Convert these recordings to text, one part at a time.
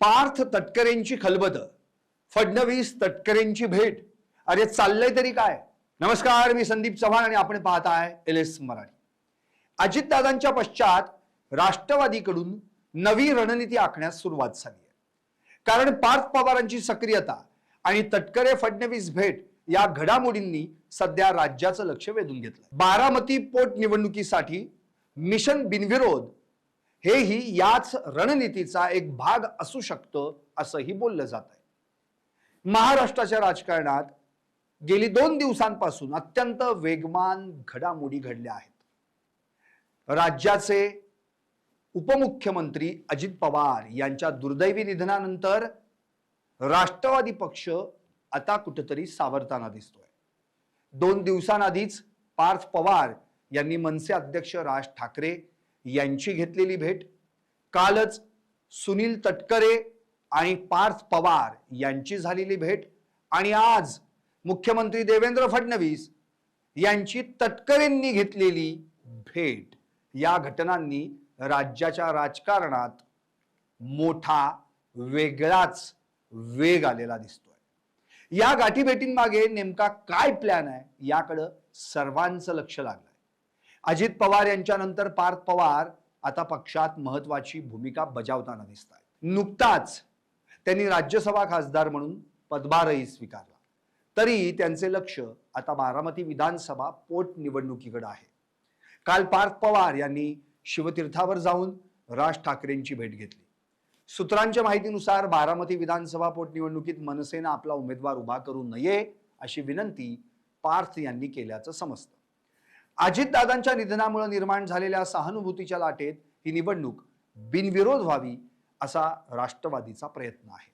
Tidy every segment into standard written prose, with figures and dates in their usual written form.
पार्थ तटकरेंची खलबत, फडणवीस तटकरेंची भेट. अरे चाललंय तरी काय? नमस्कार, मी संदीप चव्हाण आणि आपण पाहताय LS मराठी. अजितदादांच्या पश्चात राष्ट्रवादीकडून नवी रणनीती आखण्यास सुरुवात झाली आहे. कारण पार्थ पवारांची सक्रियता आणि तटकरे फडणवीस भेट या घडामोडींनी सध्या राज्याचं लक्ष वेधून घेतलं. बारामती पोटनिवडणुकीसाठी मिशन बिनविरोध हेही याच रणनीतीचा एक भाग असू शकतं असंही बोललं जात आहे. महाराष्ट्राच्या राजकारणात गेली 2 दिवसांपासून अत्यंत वेगवान घडामोडी घडल्या आहेत. राज्याचे उपमुख्यमंत्री अजित पवार यांच्या दुर्दैवी निधनानंतर राष्ट्रवादी पक्ष आता कुठेतरी सावरताना दिसतोय. 2 दिवसांआधीच पार्थ पवार यांनी मनसे अध्यक्ष राज ठाकरे यांची घेतलेली भेट, कालच सुनील तटकरे आणि पार्थ पवार यांची झालेली भेट आणि आज मुख्यमंत्री देवेंद्र फडणवीस यांची तटकरेंनी घेतलेली भेट, या घटनांनी राज्याच्या राजकारणात मोठा वेगळाच वेग आलेला दिसतोय. या गाठीभेटींमागे नेमका काय प्लॅन आहे याकडे सर्वांचं लक्ष लागलंय. अजित पवार यांच्यानंतर पार्थ पवार आता पक्षात महत्वाची भूमिका बजावताना दिसत आहेत. नुकताच त्यांनी राज्यसभा खासदार म्हणून पदभारही स्वीकारला. तरी त्यांचे लक्ष आता बारामती विधानसभा पोटनिवडणुकीकडे आहे. काल पार्थ पवार यांनी शिवतीर्थावर जाऊन राज ठाकरेंची भेट घेतली. सूत्रांच्या माहितीनुसार बारामती विधानसभा पोटनिवडणुकीत मनसेनं आपला उमेदवार उभा करू नये अशी विनंती पार्थ यांनी केल्याचं समजतं. अजितदादांच्या निधनामुळे निर्माण झालेल्या सहानुभूतीच्या लाटेत ही निवडणूक बिनविरोध व्हावी असा राष्ट्रवादीचा प्रयत्न आहे.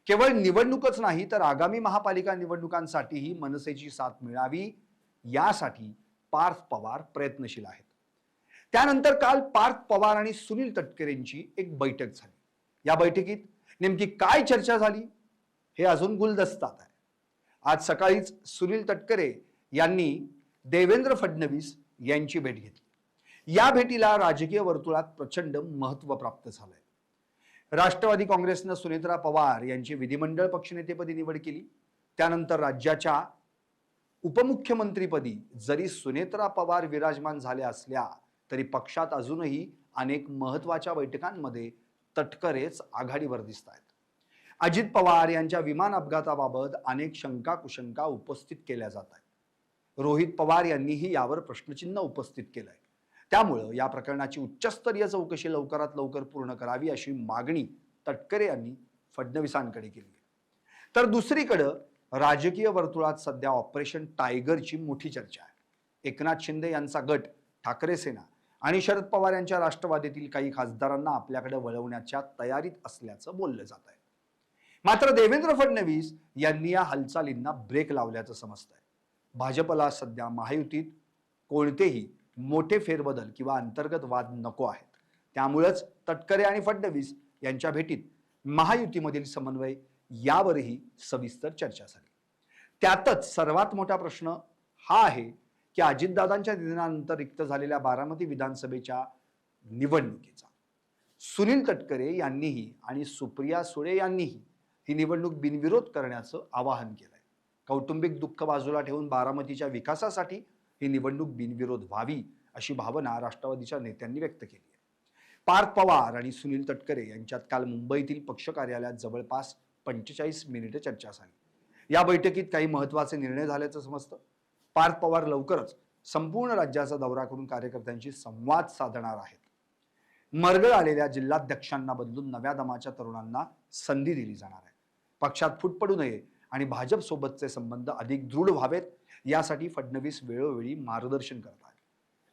केवळ निवडणूकच नाही तर आगामी महापालिका निवडणुकांसाठीही मनसेची साथ मिळावी यासाठी पार्थ पवार प्रयत्नशील आहेत. त्यानंतर काल पार्थ पवार आणि सुनील तटकरेंची एक बैठक झाली. या बैठकीत नेमकी काय चर्चा झाली हे अजून गुलदस्तात आहे. आज सकाळीच सुनील तटकरे यांनी देवेंद्र फडणवीस यांची भेट घेतली. या भेटीला राजकीय वर्तुळात प्रचंड महत्त्व प्राप्त झालंय. राष्ट्रवादी काँग्रेसनं सुनेत्रा पवार यांची विधिमंडळ पक्षनेतेपदी निवड केली. त्यानंतर राज्याच्या उपमुख्यमंत्रीपदी जरी सुनेत्रा पवार विराजमान झाल्या असल्या तरी पक्षात अजूनही अनेक महत्त्वाच्या बैठकांमध्ये तटकरेच आघाडीवर दिसत आहेत. अजित पवार यांच्या विमान अपघाताबाबत अनेक शंका कुशंका उपस्थित केल्या जात आहेत. रोहित पवार यांनीही यावर प्रश्नचिन्ह उपस्थित केलंय. त्यामुळं या प्रकरणाची उच्चस्तरीय चौकशी लवकरात लवकर पूर्ण करावी अशी मागणी तटकरे यांनी फडणवीसांकडे केली आहे. तर दुसरीकडं राजकीय वर्तुळात सध्या ऑपरेशन टायगरची मोठी चर्चा आहे. एकनाथ शिंदे यांचा गट, ठाकरे सेना आणि शरद पवार यांच्या राष्ट्रवादीतील काही खासदारांना आपल्याकडे वळवण्याच्या तयारीत असल्याचं बोललं जात आहे. मात्र देवेंद्र फडणवीस यांनी या हालचालींना ब्रेक लावल्याचं समजतंय. भाजपला सध्या महायुतीत कोणतेही मोठे फेरबदल किंवा अंतर्गत वाद नको आहेत. त्यामुळेच तटकरे आणि फडणवीस यांच्या भेटीत महायुतीमधील समन्वय यावरही सविस्तर चर्चा झाली. त्यातच सर्वात मोठा प्रश्न हा आहे की अजितदादांच्या निधनानंतर रिक्त झालेल्या बारामती विधानसभेच्या निवडणुकीचा सुनील तटकरे यांनीही आणि सुप्रिया सुळे यांनीही ही निवडणूक बिनविरोध करण्याचं आवाहन केलंय. कौटुंबिक दुःख बाजूला ठेवून बारामतीच्या विकासासाठी ही निवडणूक बिनविरोध व्हावी अशी भावना राष्ट्रवादीच्या नेत्यांनी व्यक्त केली आहे. पार्थ पवार आणि सुनील तटकरे यांच्यात काल मुंबईतील पक्ष कार्यालयात जवळपास 45 मिनिटे चर्चा झाली. या बैठकीत काही महत्त्वाचे निर्णय झाल्याचं समजतं. पार्थ पवार लवकरच संपूर्ण राज्याचा दौरा करून कार्यकर्त्यांशी संवाद साधणार आहेत. मरगळ आलेल्या जिल्हाध्यक्षांना बदलून नव्या दमाच्या तरुणांना संधी दिली जाणार आहे. पक्षात फूट पडू नये आणि भाजप सोबतचे संबंध अधिक दृढ व्हावेत यासाठी फडणवीस वेळोवेळी मार्गदर्शन करतात.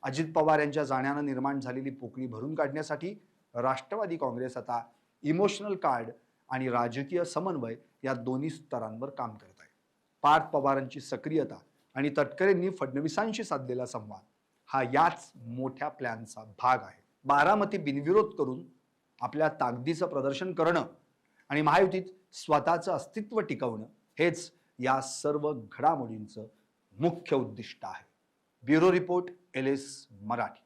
अजित पवार यांच्या जाण्यानं निर्माण झालेली पोकळी भरून काढण्यासाठी राष्ट्रवादी काँग्रेस आता इमोशनल कार्ड आणि राजकीय समन्वय या दोन्ही स्तरांवर काम करत आहे. पार्थ पवारांची सक्रियता आणि तटकरेंनी फडणवीसांशी साधलेला संवाद हा याच मोठ्या प्लॅनचा भाग आहे. बारामती बिनविरोध करून आपल्या ताकदीचं प्रदर्शन करणं आणि महायुतीत स्वतःचं अस्तित्व टिकवणं हेच या सर्व घडामोडींचं मुख्य उद्दिष्ट आहे. Bureau report LS Marathi.